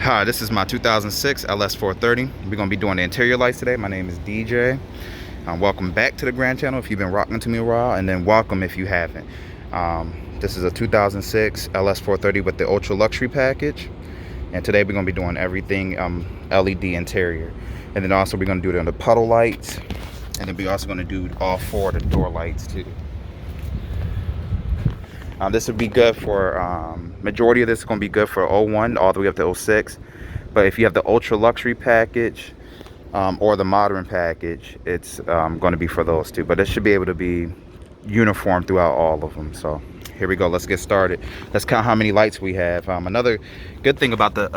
Hi, this is my 2006 LS430. We're going to be doing the interior lights today. My name is DJ. Welcome back to the Grand Channel if you've been rocking to me a while, and then welcome if you haven't. This is a 2006 LS430 with the Ultra Luxury package. And today we're going to be doing everything LED interior. And then also we're going to do it on the puddle lights. And then we're also going to do all four of the door lights too. This would be good for, majority of this is going to be good for 01 all the way up to 06. But if you have the Ultra Luxury package or the Modern package, it's going to be for those two. But it should be able to be uniform throughout all of them. So here we go. Let's get started. Let's count how many lights we have. Another good thing about the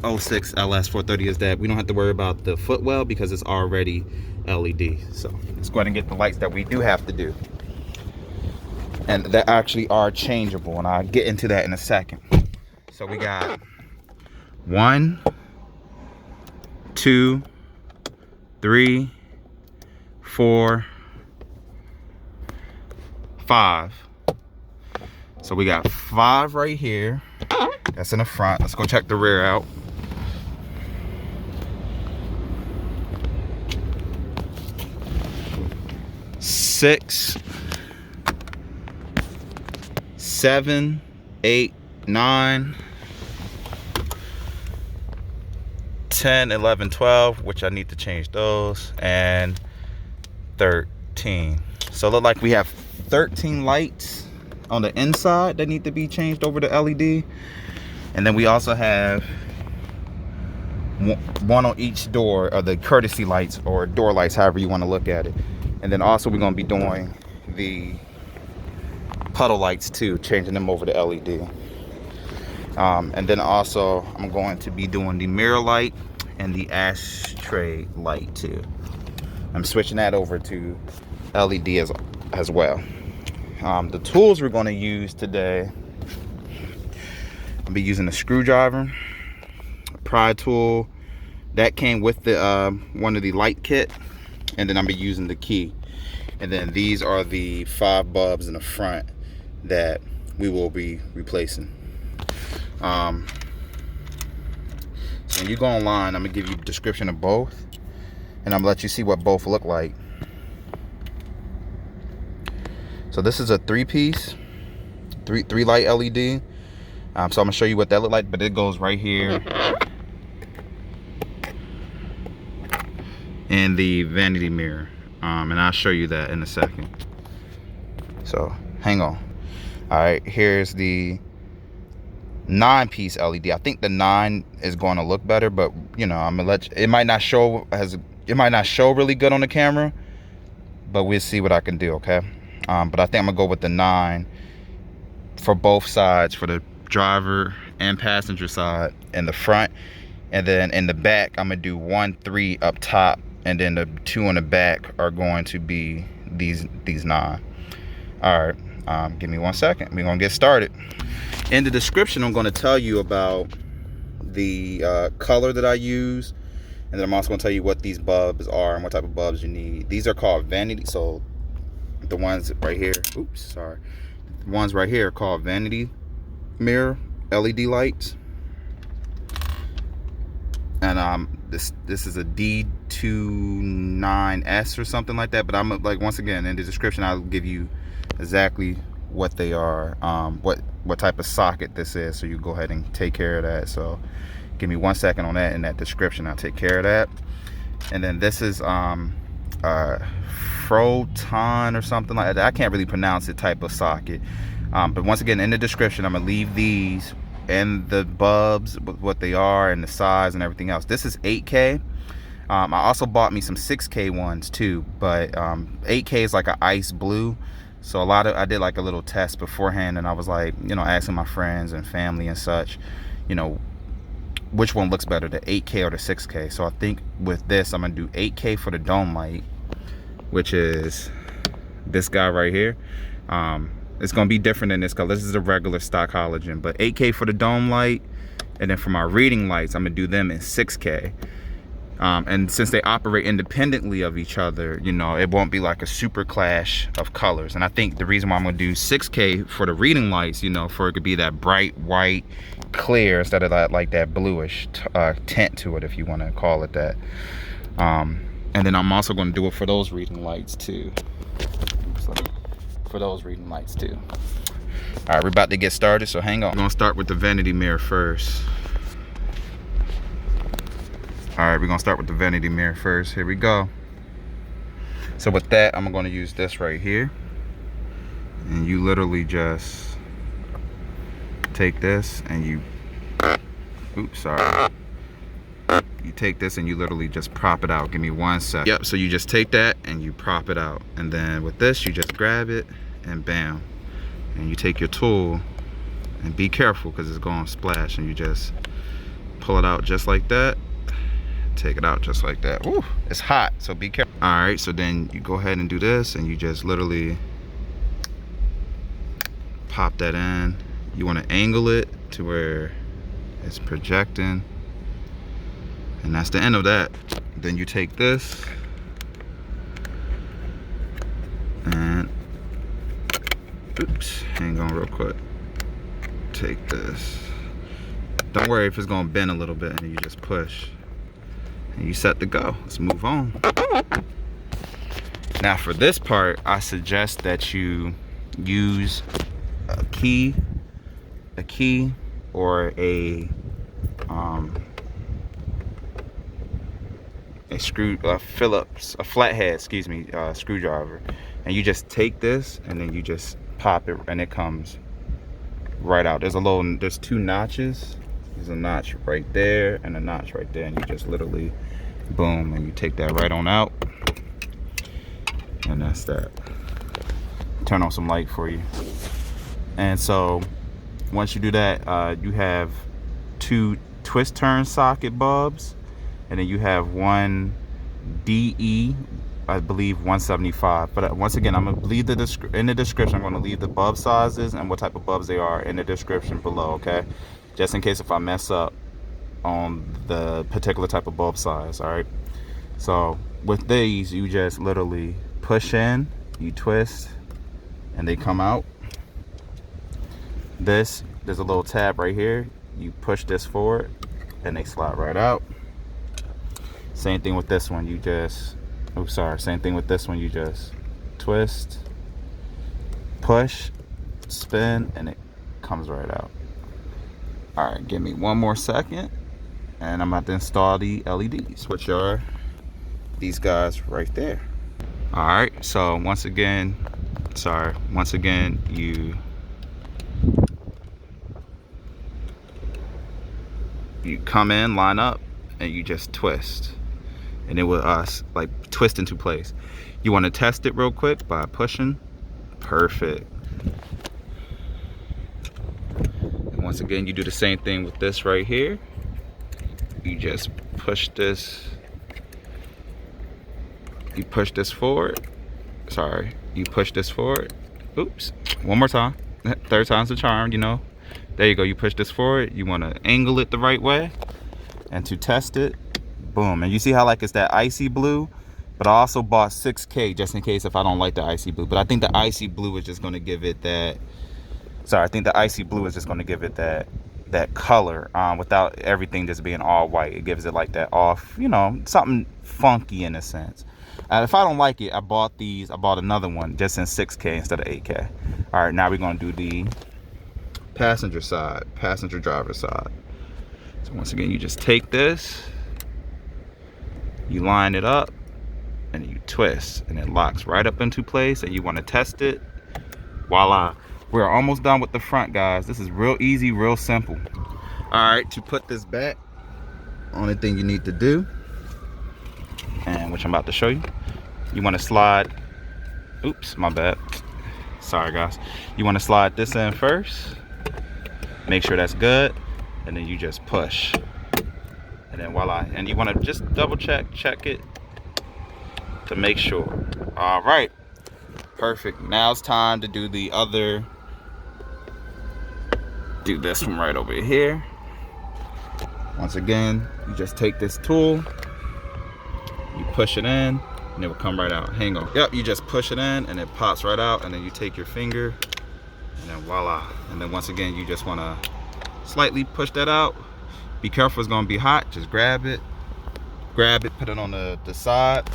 06 LS430 is that we don't have to worry about the footwell because it's already LED. So let's go ahead and get the lights that we do have to do. And that actually are changeable, and I'll get into that in a second. So we got 1, 2, 3, 4, 5. So we got 5 right here. That's in the front. Let's go check the rear out. Six, 7, 8, 9, 10, 11, 12, which I need to change those, and 13. So it look like we have 13 lights on the inside that need to be changed over to LED. And then we also have one on each door of the courtesy lights or door lights, however you want to look at it. And then also we're going to be doing the puddle lights too, changing them over to LED. And then also I'm going to be doing the mirror light and the ashtray light too. I'm switching that over to LED as well. The tools we're going to use today, I'll be using a screwdriver, a pry tool that came with the one of the light kit, and then I'll be using the key. And then these are the 5 bulbs in the front that we will be replacing. So when you go online, I'm gonna give you a description of both, and I'm gonna let you see what both look like. So this is a 3-piece, three light LED. So I'm gonna show you what that look like, but it goes right here in the vanity mirror, and I'll show you that in a second. So hang on. All right, here's the 9-piece LED. I think the 9 is going to look better, but you know, I'm gonna let you, it might not show really good on the camera, but we'll see what I can do. Okay, but I think I'm gonna go with the 9 for both sides, for the driver and passenger side in the front, and then in the back I'm gonna do 1, 3 up top, and then the 2 on the back are going to be these 9. All right. Give me 1 second. We're gonna get started. In the description, I'm gonna tell you about the color that I use, and then I'm also gonna tell you what these bulbs are and what type of bulbs you need. These are called vanity. So the ones right here, oops, sorry. The ones right here are called vanity mirror LED lights. And this is a D29S or something like that. But I'm like, once again, in the description, I'll give you exactly what they are, what type of socket this is, so you go ahead and take care of that. So give me 1 second on that in that description. I'll take care of that. And then this is Froton or something like that. I can't really pronounce it, type of socket, but once again, in the description I'm gonna leave these and the bulbs, what they are and the size and everything else. This is 8K. I also bought me some 6K ones too, but 8K is like an ice blue. So I did like a little test beforehand, and I was like, you know, asking my friends and family and such, you know, which one looks better, the 8K or the 6K. So I think with this, I'm gonna do 8K for the dome light, which is this guy right here. It's gonna be different than this color. This is a regular stock halogen, but 8K for the dome light. And then for my reading lights, I'm gonna do them in 6K. And since they operate independently of each other, you know, it won't be like a super clash of colors. And I think the reason why I'm gonna do 6K for the reading lights, you know, for it to be that bright white clear instead of that like that bluish tint to it, if you want to call it that. And then I'm also going to do it for those reading lights too. For those reading lights too. All right, we're about to get started, so hang on. We're gonna start with the vanity mirror first. All right, we're gonna start with the vanity mirror first. Here we go. So with that, I'm gonna use this right here. And you literally just take this and you, oops, sorry. You take this and you literally just prop it out. Give me 1 sec. Yep, so you just take that and you prop it out. And then with this, you just grab it and bam. And you take your tool and be careful because it's gonna splash, and you just pull it out just like that. Take it out just like that. Ooh, it's hot, so be careful. All right, so then you go ahead and do this, and you just literally pop that in. You want to angle it to where it's projecting, and that's the end of that. Then you take this and, oops, hang on real quick. Take this. Don't worry if it's gonna bend a little bit, and you just push. And you set to go. Let's move on. Now for this part, I suggest that you use a key or a Phillips, a flathead, excuse me, screwdriver. And you just take this and then you just pop it and it comes right out. There's 2 notches. There's a notch right there and a notch right there, and you just literally boom, and you take that right on out, and that's that. Turn on some light for you. And so once you do that, you have 2 twist turn socket bulbs, and then you have 1 DE, I believe 175. But once again, I'm gonna leave in the description. I'm gonna leave the bulb sizes and what type of bulbs they are in the description below, okay? Just in case if I mess up on the particular type of bulb size. All right, so with these, you just literally push in, you twist, and they come out. There's a little tab right here. You push this forward and they slide right out. Same thing with this one. You just, oh sorry, same thing with this one. You just twist, push, spin, and it comes right out. All right, give me 1 more second, and I'm about to install the LEDs, which are these guys right there. All right, so once again, you come in, line up, and you just twist, and it will like twist into place. You want to test it real quick by pushing. Perfect. And once again, you do the same thing with this right here. You just push this. You push this forward. Sorry, you push this forward. Oops, 1 more time. 3rd time's the charm, you know. There you go, you push this forward. You want to angle it the right way. And to test it, boom. And you see how like it's that icy blue? But I also bought 6K just in case if I don't like the icy blue. But I think the icy blue is just going to give it that, I think the icy blue is just going to give it that color without everything just being all white. It gives it like that off, you know, something funky in a sense. If I don't like it, I bought another one just in 6K instead of 8K. All right, now we're going to do the passenger driver side. So once again, you just take this, you line it up, and you twist, and it locks right up into place, and you want to test it. Voila. We're almost done with the front, guys. This is real easy, real simple. All right, to put this back, only thing you need to do, and which I'm about to show you, you want to slide, oops, my bad. Sorry, guys. You want to slide this in first. Make sure that's good, and then you just push. And then voila. And you want to just double check it to make sure. All right, perfect. Now it's time to do the other. Do this one right over here. Once again, you just take this tool You push it in and it will come right out. Hang on. Yep, you just push it in and it pops right out, and then you take your finger and then voila. And then once again, you just want to slightly push that out. Be careful, it's going to be hot. Just grab it, put it on the side,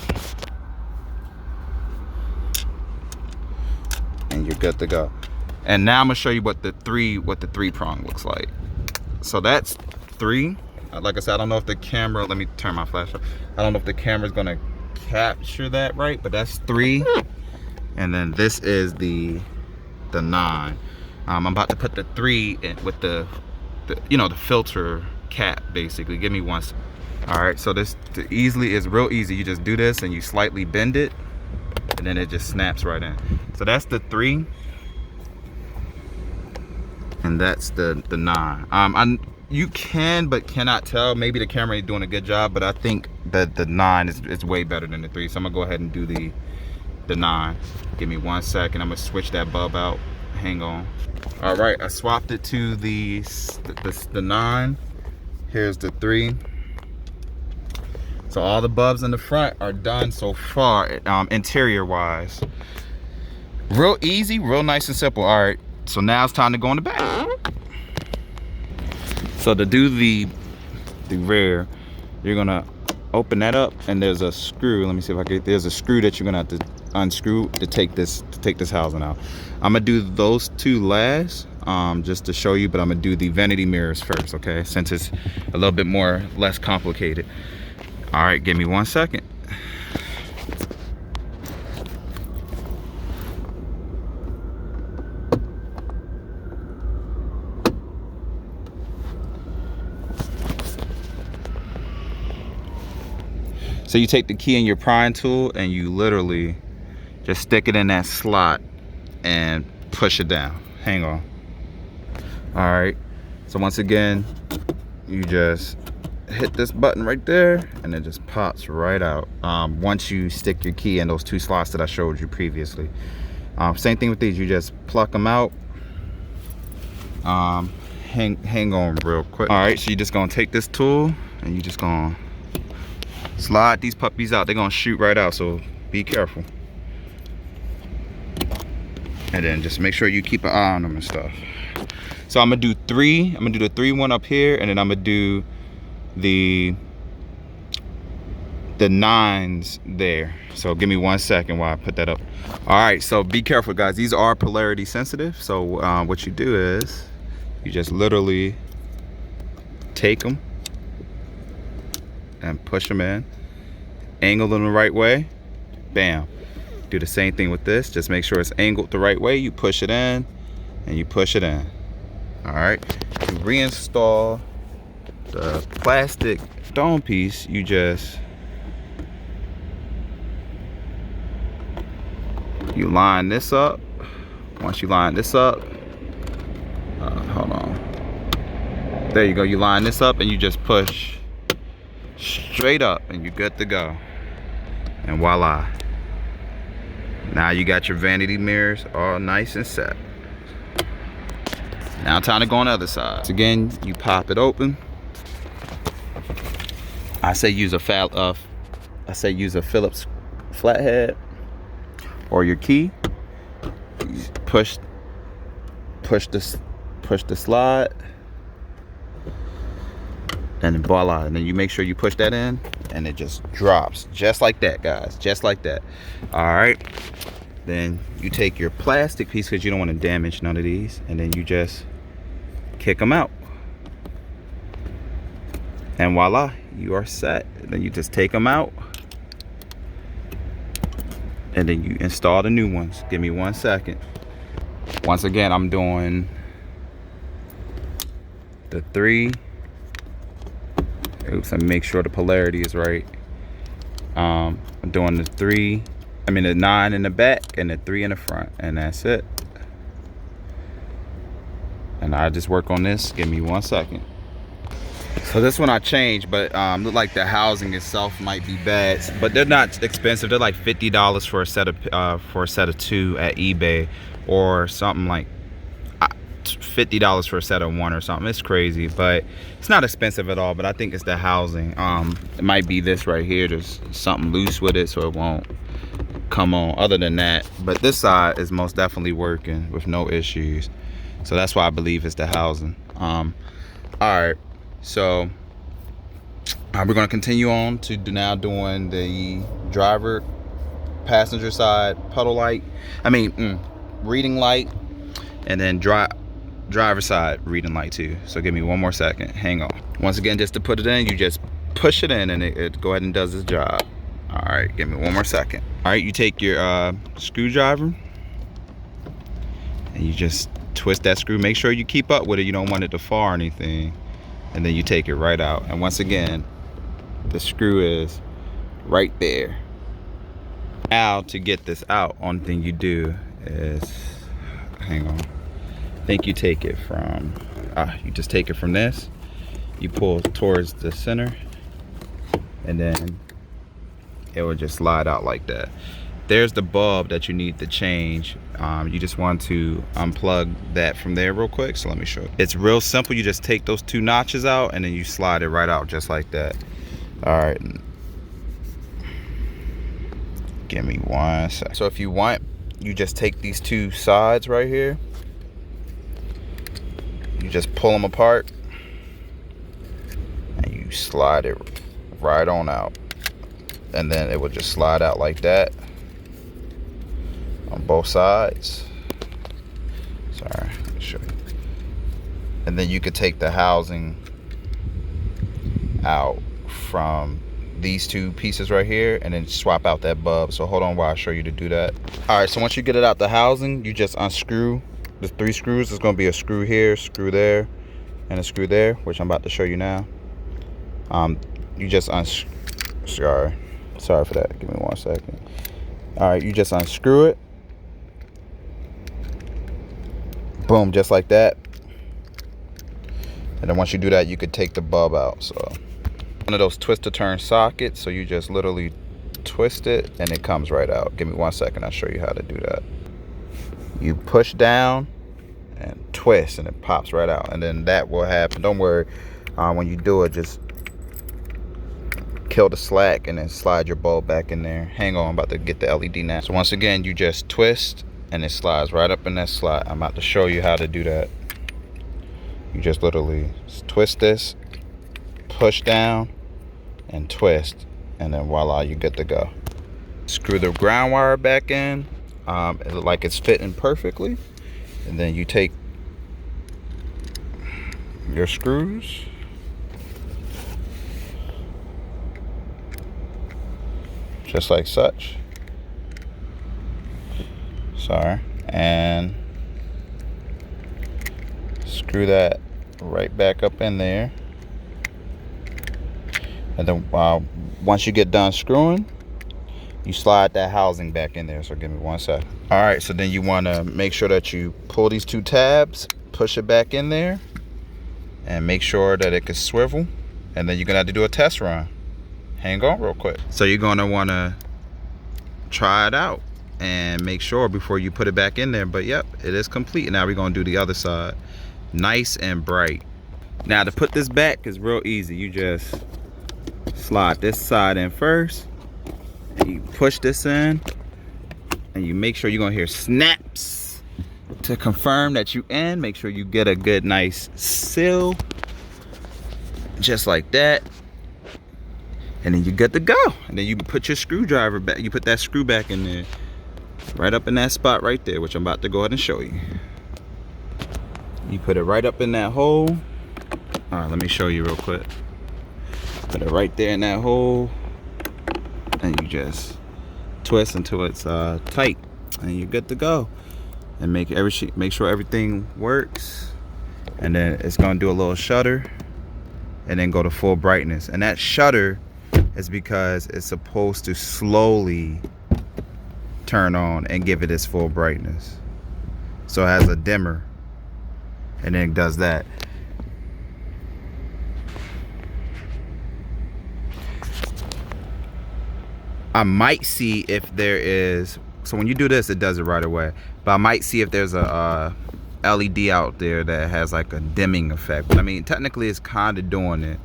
and you're good to go. And now I'm gonna show you what the three prong looks like. So that's 3. Like I said, I don't know if the camera, let me turn my flash up. I don't know if the camera's gonna capture that right, but that's 3. And then this is the 9. I'm about to put the 3 in with the you know, the filter cap, basically. Give me one. All right, so this is real easy. You just do this and you slightly bend it, and then it just snaps right in. So that's the 3, and that's the 9. You can but cannot tell. Maybe the camera ain't doing a good job, but I think that the 9 is way better than the 3. So I'm gonna go ahead and do the 9. Give me 1 second. I'm gonna switch that bulb out. Hang on. All right, I swapped it to the 9. Here's the 3. So all the bulbs in the front are done so far, interior wise. Real easy, real nice and simple. All right, so now it's time to go in the back. So to do the rear, you're gonna open that up, and there's a screw. Let me see if I can. There's a screw that you're gonna have to unscrew to take this housing out. I'm gonna do those 2 last, just to show you, but I'm gonna do the vanity mirrors first, okay? Since it's a little bit less complicated. All right, give me 1 second. So you take the key in your prying tool and you literally just stick it in that slot and push it down. Hang on. All right, so once again, you just hit this button right there and it just pops right out. Once you stick your key in those 2 slots that I showed you previously. Same thing with these, you just pluck them out. Hang on real quick. All right, so you're just gonna take this tool and you just gonna slide these puppies out. They're gonna shoot right out, so be careful. And then just make sure you keep an eye on them and stuff. So I'm gonna do 3. I'm gonna do the 3 one up here, and then I'm gonna do the 9s there. So give me 1 second while I put that up. All right, so be careful, guys. These are polarity sensitive. So what you do is you just literally take them and push them in, angle them the right way, bam. Do the same thing with this. Just make sure it's angled the right way. You push it in and you push it in. All right, to reinstall the plastic dome piece, you just line this up. Once you line this up, hold on, there you go. You line this up and you just push straight up and you're good to go. And voila, now you got your vanity mirrors all nice and set. Now time to go on the other side. So again, you pop it open. I say use a Phillips flathead or your key. You push the slide, and then voila. And then you make sure you push that in, and it just drops just like that, guys. Just like that. All right. Then you take your plastic piece, because you don't want to damage none of these, and then you just kick them out. And voila, you are set. Then you just take them out, and then you install the new ones. Give me 1 second. Once again, I'm doing the 3. Oops, let me make sure the polarity is right. I'm doing the 9 in the back and the 3 in the front, and that's it. And I just work on this. Give me 1 second. So this one I changed, but look like the housing itself might be bad, but they're not expensive. They're like $50 for a set of 2 at eBay, or something like $50 for a set of 1 or something. It's crazy, but it's not expensive at all. But I think it's the housing. It might be this right here. There's something loose with it, so it won't come on. Other than that, but this side is most definitely working with no issues. So that's why I believe it's the housing. All right, so we're going to continue on to now doing the driver passenger side puddle light. Reading light, and then driver side reading light too. So give me 1 more second. Hang on. Once again, just to put it in, you just push it in and it go ahead and does its job. All right, give me 1 more second. All right, you take your screwdriver and you just twist that screw. Make sure you keep up with it. You don't want it to fall or anything. And then you take it right out. And once again, the screw is right there. Now to get this out, only thing you do is, hang on, I think you take it from, you just take it from this, you pull towards the center, and then it will just slide out like that. There's the bulb that you need to change. You just want to unplug that from there real quick. So let me show you. It's real simple. You just take those 2 notches out and then you slide it right out just like that. All right. Give me 1 sec. So if you want, you just take these 2 sides right here. You just pull them apart and you slide it right on out. And then it will just slide out like that on both sides. Sorry, let me show you. And then you could take the housing out from these 2 pieces right here and then swap out that bulb. So hold on while I show you to do that. All right, so once you get it out the housing, you just unscrew the 3 screws. There's gonna be a screw here, screw there, and a screw there, which I'm about to show you now. You just sorry for that, give me 1 second. All right, you just unscrew it. Boom, just like that. And then once you do that, you could take the bulb out. So one of those twist to turn sockets, so you just literally twist it and it comes right out. Give me 1 second, I'll show you how to do that. You push down and twist and it pops right out, and then that will happen. Don't worry, when you do it, just kill the slack and then slide your bulb back in there. Hang on, I'm about to get the LED now. So once again, you just twist and it slides right up in that slot. I'm about to show you how to do that. You just literally twist this, push down, and twist, and then voila, you're good to go. Screw the ground wire back in, like it's fitting perfectly, and then you take your screws, just like such. Sorry, and screw that right back up in there. And then once you get done screwing, you slide that housing back in there. So give me 1 second. All right, so then you want to make sure that you pull these 2 tabs, push it back in there, and make sure that it can swivel. And then you're gonna have to do a test run. Hang on real quick. So you're gonna want to try it out and make sure before you put it back in there. But yep, it is complete. Now we're gonna do the other side. Nice and bright. Now to put this back is real easy. You just slide this side in first, and you push this in, and you make sure you're gonna hear snaps to confirm that you in. Make sure you get a good nice seal, just like that, and then you're good to go. And then you put your screwdriver back. You put that screw back in there, right up in that spot right there, which I'm about to go ahead and show you. You put it right up in that hole. All right, let me show you real quick. Put it right there in that hole, and you just twist until it's tight, and you're good to go. And make sure everything works, and then it's gonna do a little shutter, and then go to full brightness. And that shutter is because it's supposed to slowly turn on and give it its full brightness. So it has a dimmer, and then it does that. I might see if there is, so when you do this, it does it right away, but I might see if there's a LED out there that has like a dimming effect. But I mean, technically it's kind of doing it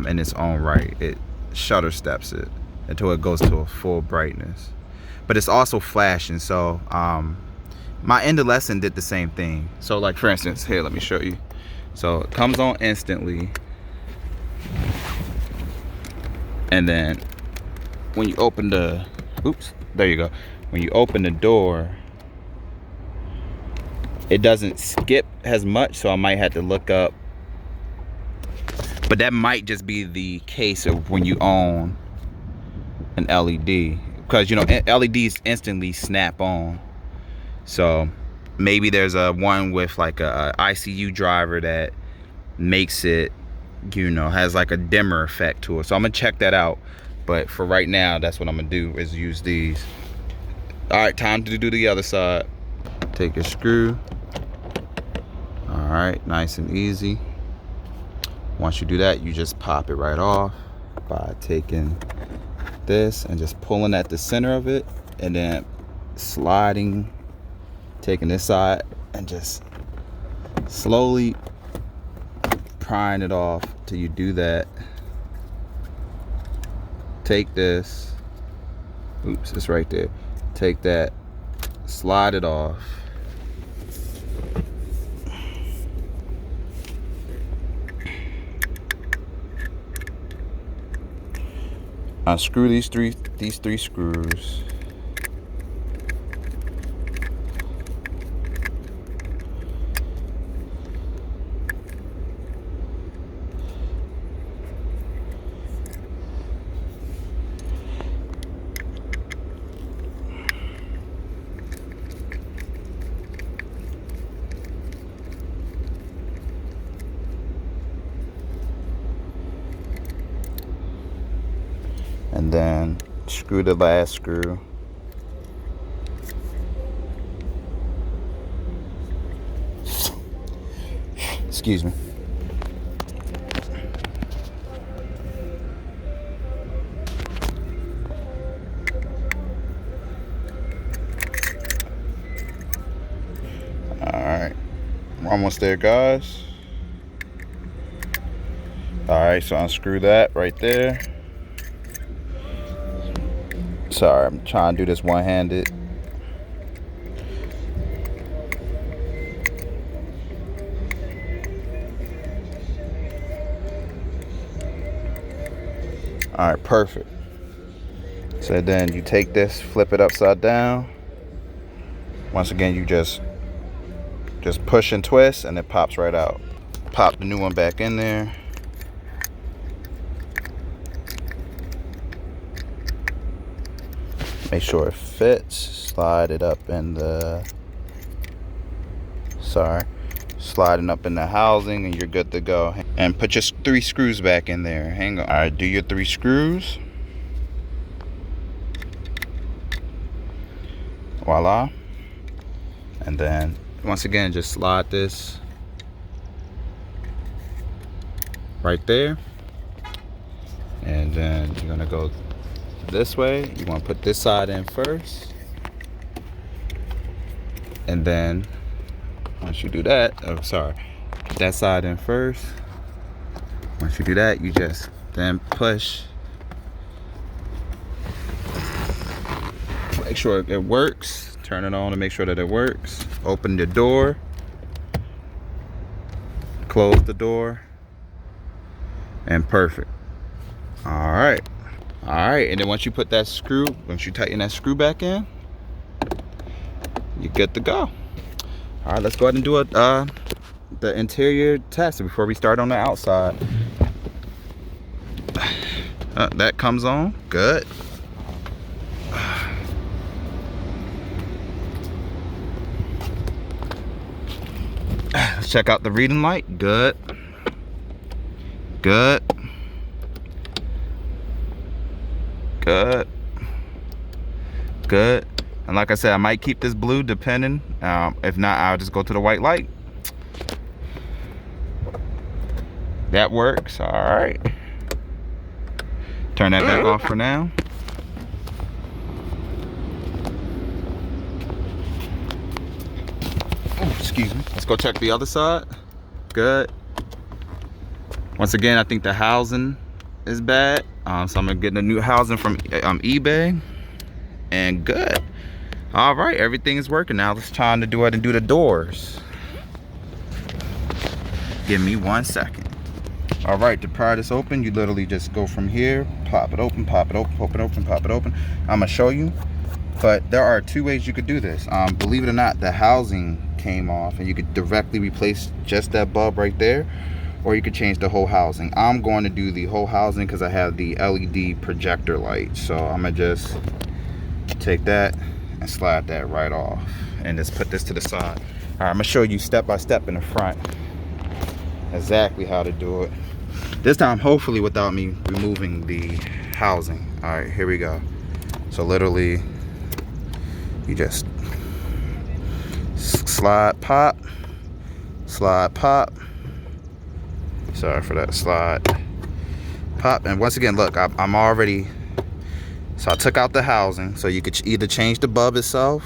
in its own right. It shutter steps it until it goes to a full brightness. But it's also flashing, so my incandescent did the same thing. So like for instance, here, let me show you. So it comes on instantly, and then when you open the, oops, there you go. When you open the door, it doesn't skip as much, so I might have to look up. But that might just be the case of when you own an LED, because you know LEDs instantly snap on. So maybe there's a one with like a ICU driver that makes it, you know, has like a dimmer effect to it. So I'm gonna check that out. But for right now, that's what I'm gonna do, is use these. All right, time to do the other side. Take your screw. All right, nice and easy. Once you do that, you just pop it right off by taking this and just pulling at the center of it, and then sliding, taking this side and just slowly prying it off till you do that. Take this, oops, it's right there. Take that, slide it off. Unscrew these three screws. And then screw the last screw. Excuse me. All right, we're almost there, guys. All right, so unscrew that right there. Sorry, I'm trying to do this one-handed. All right, perfect. So then you take this, flip it upside down. Once again, you just push and twist, and it pops right out. Pop the new one back in there. Make sure it fits. Slide it up in the, sliding up in the housing, and you're good to go. And put your 3 screws back in there. Hang on. All right, do your 3 screws. Voila. And then once again, just slide this right there. And then you're gonna go this way. You want to put this side in first, and then once you do that, put that side in first. Once you do that, you just then push, make sure it works, turn it on to make sure that it works. Open the door, close the door, and perfect. All right. All right, and then once you put that screw, once you tighten that screw back in, you're good to go. All right, let's go ahead and do the interior test before we start on the outside. That comes on, good. Let's check out the reading light, good. Good. Good. Good. And like I said, I might keep this blue depending. If not, I'll just go to the white light. That works. All right. Turn that back off for now. Excuse me. Let's go check the other side. Good. Once again, I think the housing is bad. So I'm gonna get a new housing from eBay. And good. All right, everything is working now. Let's try to do it and do the doors. Give me 1 second. All right, to pry this open, you literally just go from here, pop it open, pop it open, pop it open, pop it open. I'm gonna show you, but there are 2 ways you could do this. Believe it or not, the housing came off and you could directly replace just that bulb right there, or you could change the whole housing. I'm going to do the whole housing because I have the LED projector light. So I'm gonna just take that and slide that right off and just put this to the side. All right, I'm gonna show you step by step in the front exactly how to do it. This time, hopefully without me removing the housing. All right, here we go. So literally, you just slide, pop, slide, pop. Sorry for that, slide, pop. And once again, look, I'm already, so I took out the housing. So you could either change the bulb itself.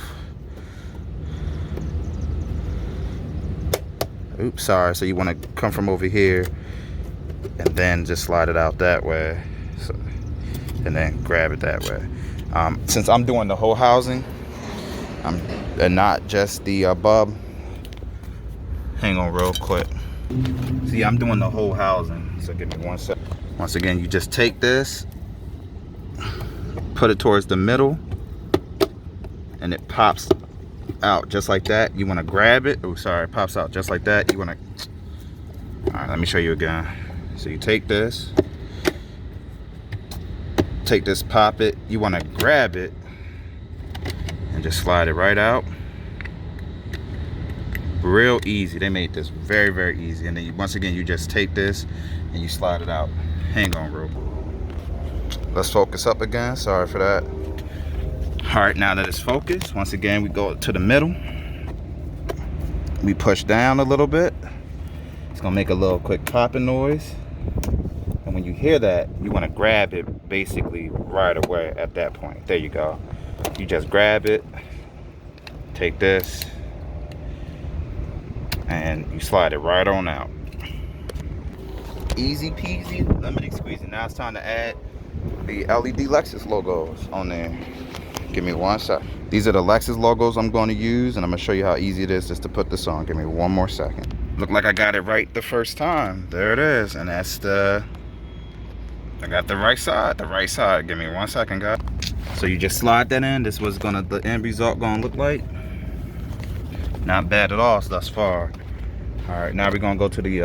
Oops, sorry. So you want to come from over here and then just slide it out that way. So, and then grab it that way. Since I'm doing the whole housing, and not just the bulb, hang on real quick. See, I'm doing the whole housing, so give me 1 sec. Once again, you just take this, put it towards the middle, and it pops out just like that. You want to grab it. Oh, sorry, it pops out just like that. You want to, all right, let me show you again. So you take this, pop it. You want to grab it and just slide it right out. Real easy. They made this very, very easy. And then once again, you just take this and you slide it out. Hang on real quick. Let's focus up again. Sorry for that. All right, now that it's focused, once again, we go to the middle. We push down a little bit. It's gonna make a little quick popping noise. And when you hear that, you wanna grab it basically right away at that point. There you go. You just grab it, take this, and you slide it right on out. Easy peasy, lemon squeezy. Now it's time to add the LED Lexus logos on there. Give me 1 sec. These are the Lexus logos I'm going to use, and I'm going to show you how easy it is just to put this on. Give me 1 more second. Look like I got it right the first time. There it is, and that's the, I got the right side, Give me 1 second, guys. So you just slide that in. This was gonna, the end result gonna look like. Not bad at all thus far. All right, now we're gonna go to the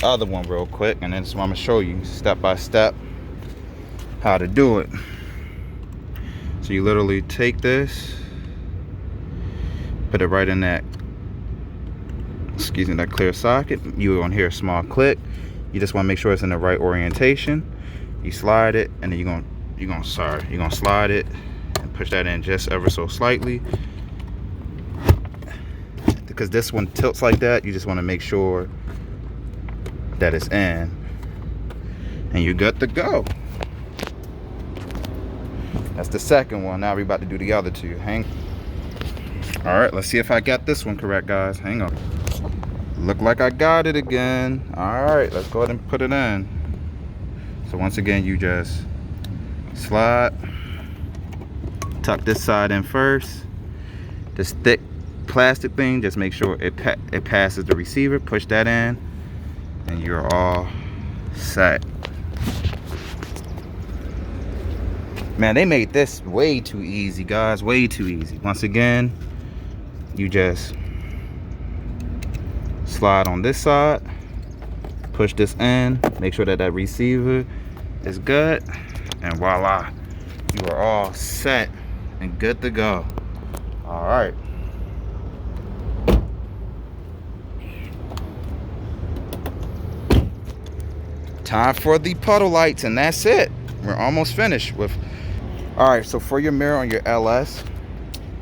other one real quick, and then this is what I'm gonna show you step by step how to do it. So you literally take this, put it right in that, excuse me, that clear socket. You're gonna hear a small click. You just wanna make sure it's in the right orientation. You slide it, and then you're gonna slide it and push that in just ever so slightly. Because this one tilts like that, you just wanna make sure that it's in. And you're good to go. That's the second one. Now we're about to do the other two. All right, let's see if I got this one correct, guys. Hang on. Look like I got it again. All right, let's go ahead and put it in. So once again, you just slide, tuck this side in first. This thick plastic thing, just make sure it passes the receiver. Push that in, and you're all set. Man, they made this way too easy, guys. Way too easy. Once again, you just slide on this side, push this in, make sure that receiver is good, and voila, you are all set and good to go. All right. Time for the puddle lights, and that's it. We're almost finished with. All right, so for your mirror on your LS,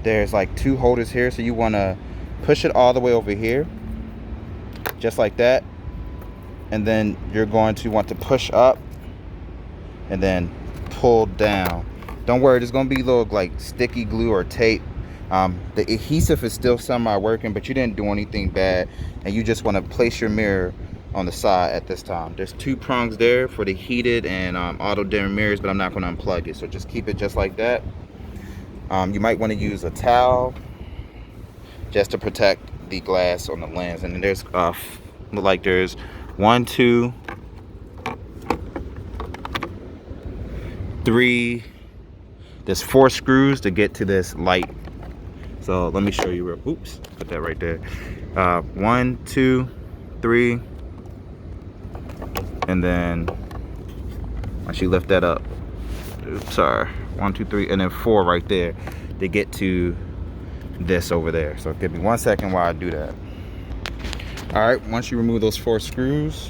there's like 2 holders here, so you want to push it all the way over here, just like that, and then you're going to want to push up and then pull down. Don't worry, there's going to be little like sticky glue or tape The adhesive is still semi-working, but you didn't do anything bad, and you just want to place your mirror on the side at this time. There's 2 prongs there for the heated and auto dim mirrors, but I'm not going to unplug it, so just keep it just like that. You might want to use a towel just to protect the glass on the lens. And then there's there's 1, 2, 3, there's 4 screws to get to this light. So let me show you real, oops, put that right there. 1, 2, 3, and then once you lift that up, oops, sorry, 1, 2, 3, and then 4 right there to get to this over there. So give me 1 second while I do that. All right, once you remove those 4 screws,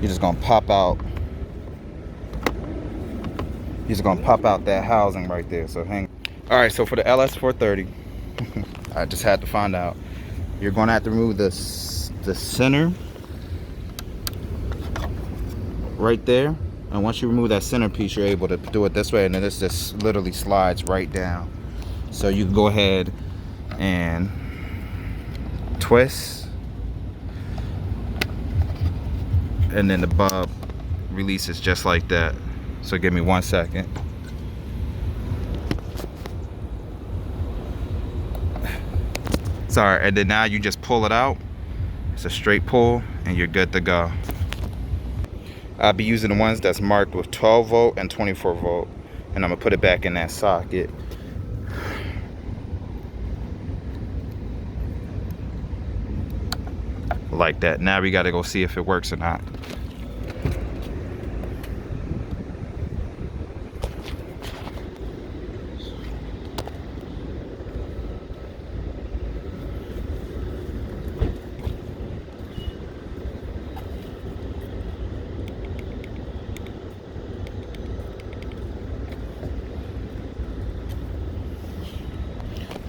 you're just gonna pop out. You're just gonna pop out that housing right there. So hang. All right, so for the LS430, I just had to find out. You're gonna have to remove the center right there. And once you remove that center piece, you're able to do it this way, and then this just literally slides right down. So you can go ahead and twist, and then the bulb releases just like that. So give me 1 second. Sorry, and then now you just pull it out. It's a straight pull and you're good to go. I'll be using the ones that's marked with 12 volt and 24 volt, and I'm gonna put it back in that socket. Like that. Now we gotta go see if it works or not.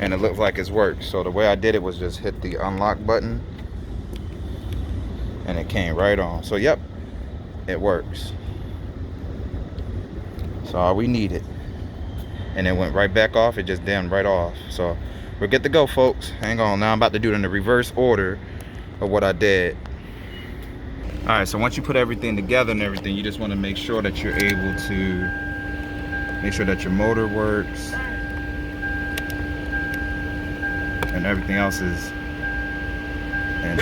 And it looks like it's worked. So the way I did it was just hit the unlock button and it came right on. So yep, it works. So all we needed, and it went right back off. It just dimmed right off. So we're good to go, folks. Hang on, now I'm about to do it in the reverse order of what I did. All right, so once you put everything together and everything, you just want to make sure that you're able to make sure that your motor works and everything else is in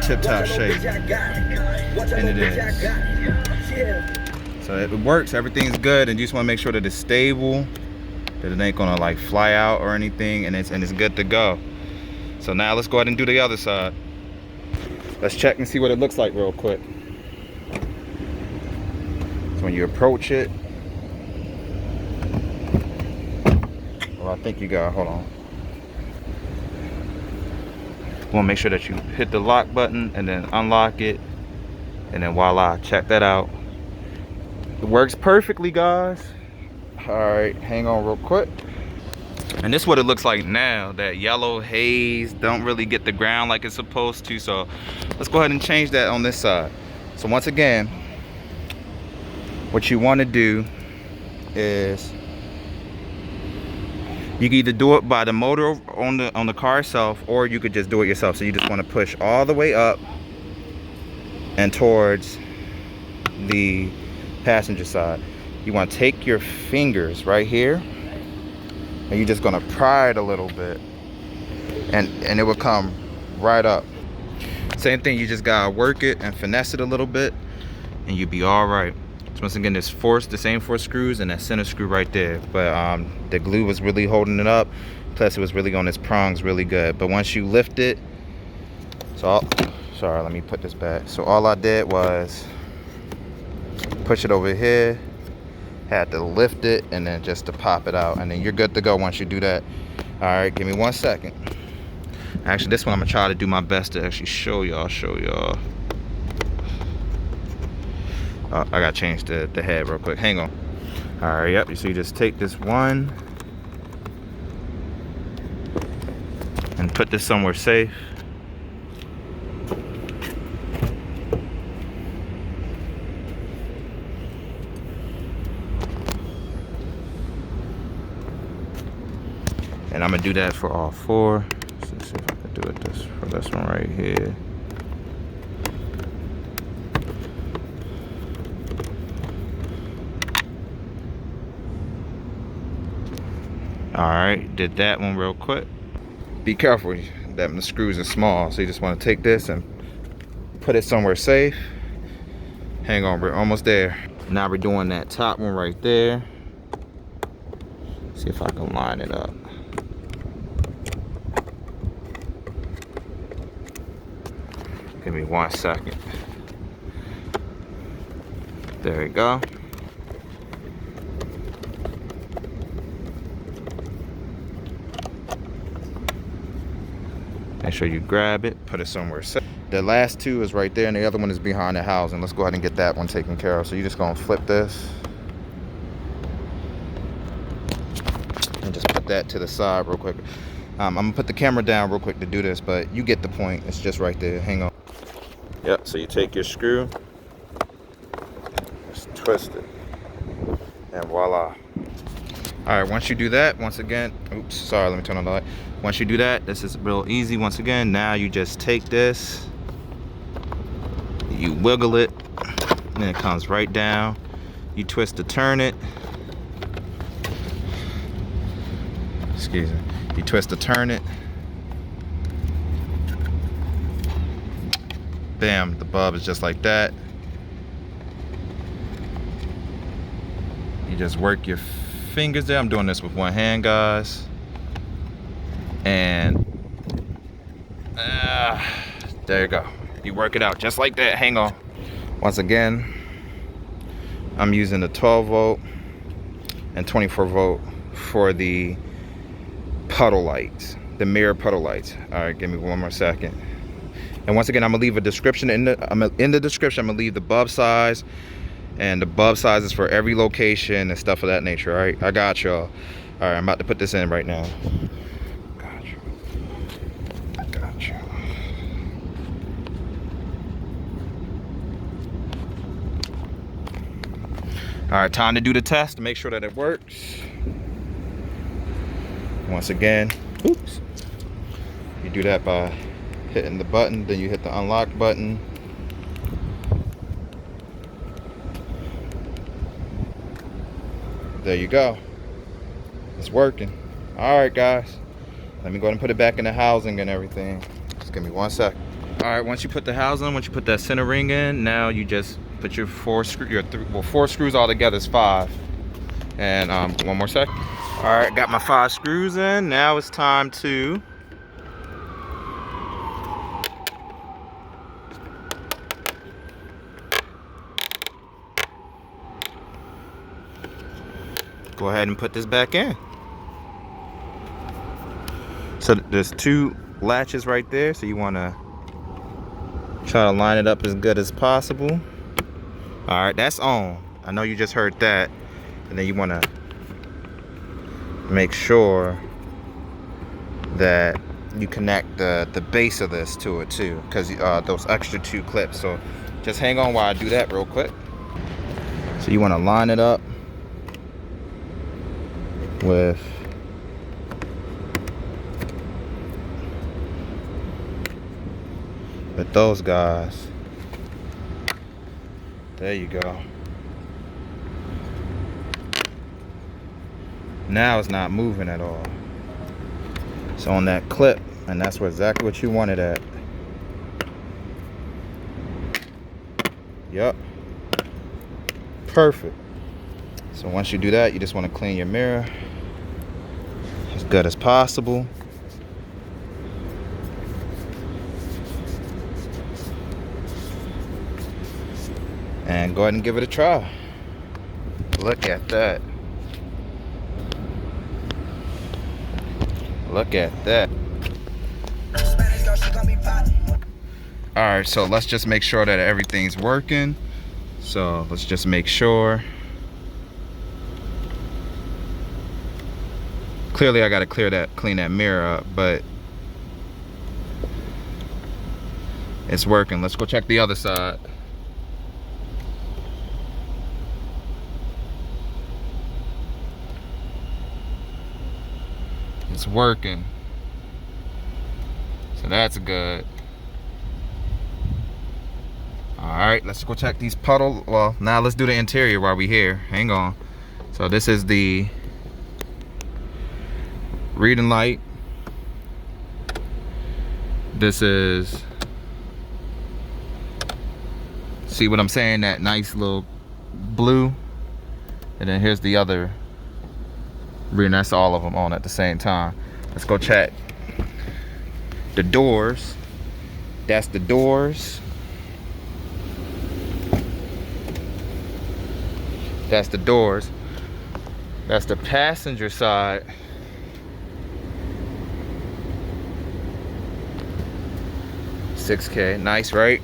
tip-top shape, and it is. So it works, everything's good, and you just want to make sure that it's stable, that it ain't gonna like fly out or anything, and it's good to go. So now let's go ahead and do the other side. Let's check and see what it looks like real quick. So when you approach it, well, I think you got, hold on. You want to make sure that you hit the lock button and then unlock it, and then voila, check that out. It works perfectly, guys. All right, hang on real quick. And this is what it looks like now. That yellow haze don't really get the ground like it's supposed to. So let's go ahead and change that on this side. So once again, what you want to do is you can either do it by the motor on the car itself, or you could just do it yourself. So you just want to push all the way up and towards the passenger side. You want to take your fingers right here, and you're just going to pry it a little bit, and it will come right up. Same thing, you just gotta work it and finesse it a little bit, and you'll be all right. So once again, there's the same 4 screws and that center screw right there, but the glue was really holding it up, plus it was really on its prongs really good. But once you lift it, sorry, let me put this back. So all I did was push it over here, had to lift it, and then just to pop it out, and then you're good to go once you do that. All right, give me 1 second. Actually, this one I'm gonna try to do my best to actually show y'all. I gotta change the head real quick. Hang on. All right, yep. So you just take this one and put this somewhere safe. And I'm gonna do that for all 4. So let's see if I can do it for this one right here. Alright, did that one real quick. Be careful that the screws are small, so you just want to take this and put it somewhere safe. Hang on, we're almost there. Now we're doing that top one right there. See if I can line it up. Give me 1 second. There we go. Make sure you grab it, put it somewhere safe. The last 2 is right there, and the other one is behind the housing. Let's go ahead and get that one taken care of. So you're just gonna flip this and just put that to the side real quick. I'm gonna put the camera down real quick to do this, but you get the point. It's just right there. Hang on. Yep. So you take your screw, just twist it, and voila. All right. Once you do that, once again, oops, sorry. Let me turn on the light. Once you do that, this is real easy. Once again, now you just take this, you wiggle it, and it comes right down. You twist to turn it. Excuse me. You twist to turn it. Bam, the bulb is just like that. You just work your fingers there. I'm doing this with one hand, guys. And there you go. You work it out just like that. Hang on. Once again, I'm using the 12 volt and 24 volt for the puddle lights, the mirror puddle lights. All right, give me 1 more second. And once again, I'm gonna leave a description in the description. I'm gonna leave the bulb size, and the bulb sizes for every location and stuff of that nature. All right, I got y'all. All right, I'm about to put this in right now. All right, time to do the test to make sure that it works. Once again, oops. You do that by hitting the button, then you hit the unlock button. There you go. It's working. All right, guys. Let me go ahead and put it back in the housing and everything. Just give me 1 second. All right, once you put the housing, once you put that center ring in, now you just put your 4 screws all together is 5. And 1 more second. All right, got my 5 screws in. Now it's time to go ahead and put this back in. So there's 2 latches right there, so you want to try to line it up as good as possible. All right, that's on. I know you just heard that. And then you want to make sure that you connect the base of this to it too, because those extra 2 clips. So just hang on while I do that real quick. So you want to line it up with those guys. There you go. Now it's not moving at all. So on that clip, and that's exactly what you wanted at. Yep. Perfect. So once you do that, you just want to clean your mirror as good as possible. And go ahead and give it a try. Look at that. Look at that. All right, so let's just make sure that everything's working. So let's just make sure. Clearly I gotta clean that mirror up, but it's working. Let's go check the other side. It's working. So that's good. Alright, let's go check these puddle. Well, now let's do the interior while we're here. Hang on. So this is the reading light. This is, see what I'm saying, that nice little blue. And then here's the other reading. That's all of them on at the same time. Let's go check the doors. That's the doors. That's the doors. That's the passenger side. $6K, nice, right?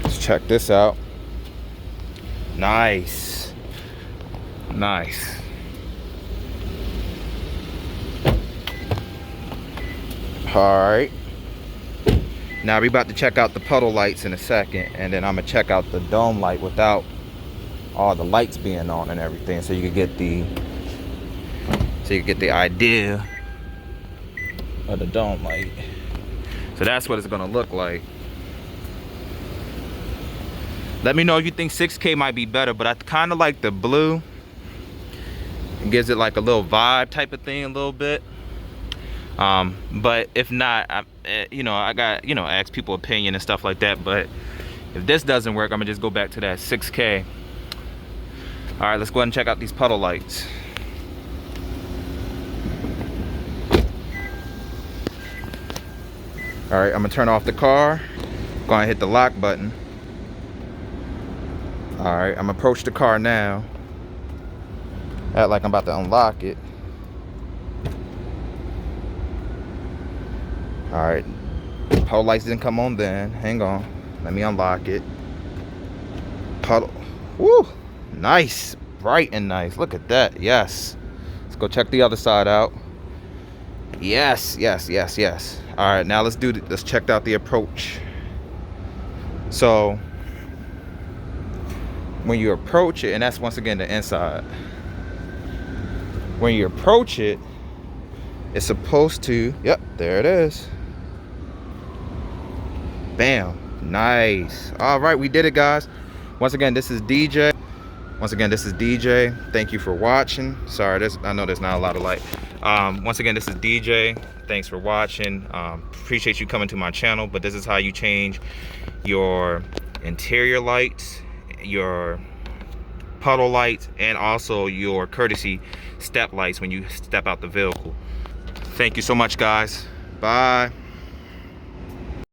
Let's check this out. Nice, nice. All right. Now we're about to check out the puddle lights in a second, and then I'm gonna check out the dome light without all the lights being on and everything, so you can get the idea of the dome light. So that's what it's gonna look like. Let me know if you think 6K might be better, but I kind of like the blue. It gives it like a little vibe type of thing, a little bit. But if not, I got, ask people opinion and stuff like that. But if this doesn't work, I'm gonna just go back to that 6K. All right, let's go ahead and check out these puddle lights. All right, I'm gonna turn off the car. Go ahead and hit the lock button. All right, I'm gonna approach the car now. Act like I'm about to unlock it. All right, puddle lights didn't come on then. Hang on, let me unlock it. Puddle, woo, nice, bright and nice. Look at that, yes. Let's go check the other side out. Yes, yes, yes, yes. All right, now let's check out the approach. So when you approach it, and that's once again the inside. When you approach it, it's supposed to, yep, there it is. Bam, nice. All right, we did it, guys. Once again, this is DJ. Thank you for watching. Sorry, I know there's not a lot of light. Once again, this is DJ. Thanks for watching. Appreciate you coming to my channel. But this is how you change your interior lights, your puddle lights, and also your courtesy step lights when you step out the vehicle. Thank you so much, guys. Bye.